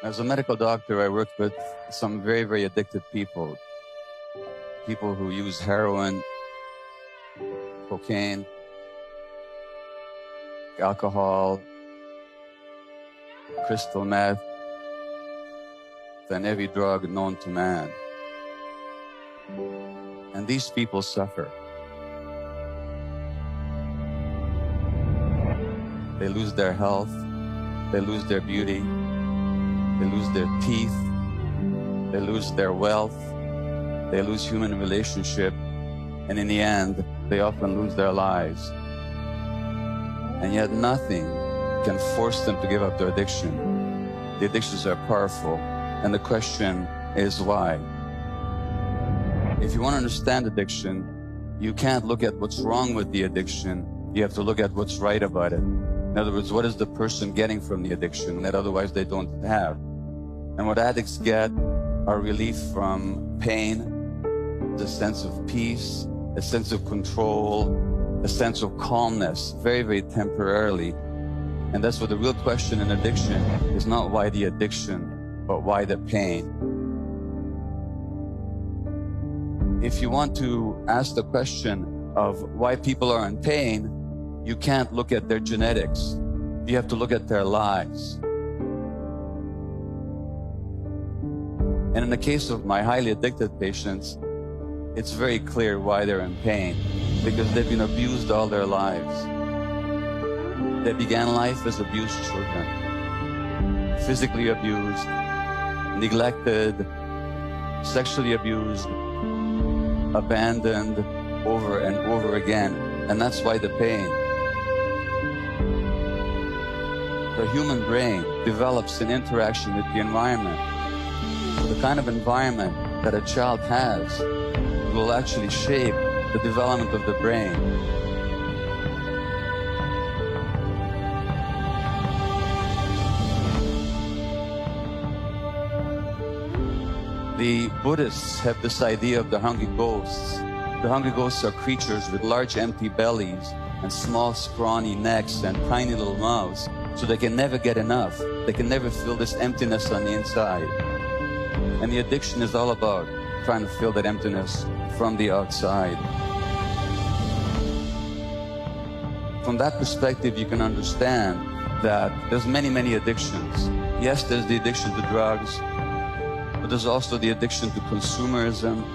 As a medical doctor, I worked with some very, very addicted people. People who use heroin, cocaine, alcohol, crystal meth, and every drug known to man. And these people suffer. They lose their health, they lose their beauty, they lose their teeth, they lose their wealth, they lose human relationship, and in the end, they often lose their lives. And yet nothing can force them to give up their addiction. The addictions are powerful, and the question is why? If you want to understand addiction, you can't look at what's wrong with the addiction. You have to look at what's right about it. In other words, what is the person getting from the addiction that otherwise they don't have? And what addicts get are relief from pain, a sense of peace, a sense of control, a sense of calmness, very, very temporarily. And that's what the real question in addiction is, not why the addiction, but why the pain. If you want to ask the question of why people are in pain, you can't look at their genetics. You have to look at their lives. And in the case of my highly addicted patients, it's very clear why they're in pain, because they've been abused all their lives. They began life as abused children, physically abused, neglected, sexually abused, abandoned over and over again. And that's why the pain. The human brain develops in interaction with the environment. The kind of environment that a child has will actually shape the development of the brain. The Buddhists have this idea of the hungry ghosts. The hungry ghosts are creatures with large empty bellies and small scrawny necks and tiny little mouths, so they can never get enough. They can never fill this emptiness on the inside. And the addiction is all about trying to fill that emptiness from the outside. From that perspective, you can understand that there's many, many addictions. Yes, there's the addiction to drugs, but there's also the addiction to consumerism,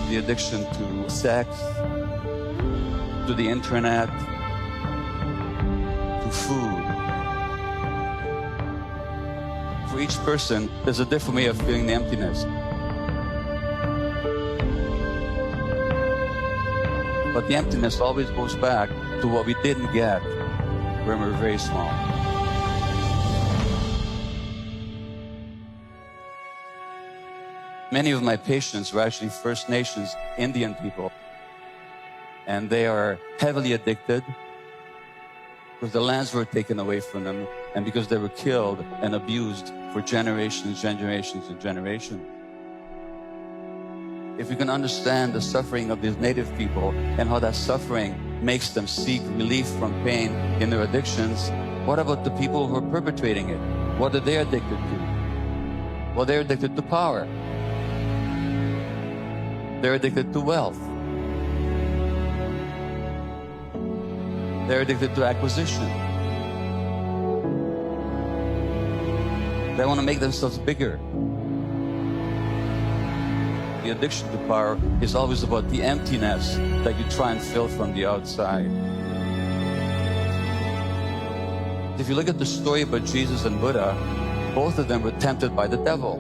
the addiction to sex, to the internet, to food. For each person, there's a different way of feeling the emptiness. But the emptiness always goes back to what we didn't get when we were very small. Many of my patients were actually First Nations Indian people, and they are heavily addicted because the lands were taken away from them and because they were killed and abused for generations, generations, and generations. If we can understand the suffering of these native people and how that suffering makes them seek relief from pain in their addictions, what about the people who are perpetrating it? What are they addicted to? Well, they're addicted to power. They're addicted to wealth. They're addicted to acquisition. They want to make themselves bigger. The addiction to power is always about the emptiness that you try and fill from the outside. If you look at the story about Jesus and Buddha, both of them were tempted by the devil.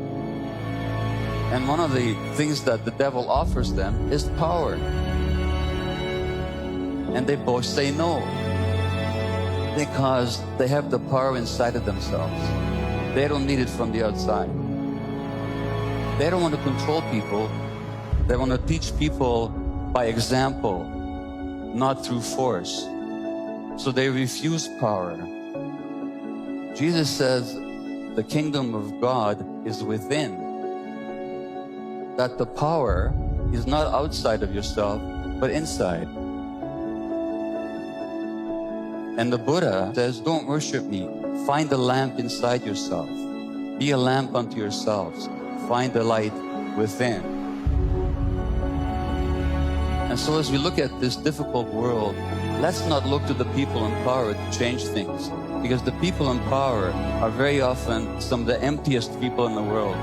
And one of the things that the devil offers them is power. And they both say no, because they have the power inside of themselves. They don't need it from the outside. They don't want to control people. They want to teach people by example, not through force. So they refuse power. Jesus says the kingdom of God is within. That the power is not outside of yourself, but inside. And the Buddha says, don't worship me. Find the lamp inside yourself. Be a lamp unto yourselves. Find the light within. And so as we look at this difficult world, let's not look to the people in power to change things, because the people in power are very often some of the emptiest people in the world.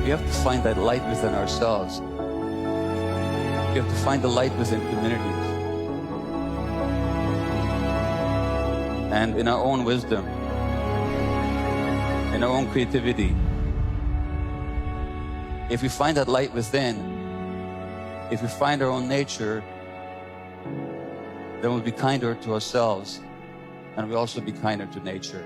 We have to find that light within ourselves. We have to find the light within communities. And in our own wisdom, in our own creativity. If we find that light within, if we find our own nature, then we'll be kinder to ourselves, and we'll also be kinder to nature.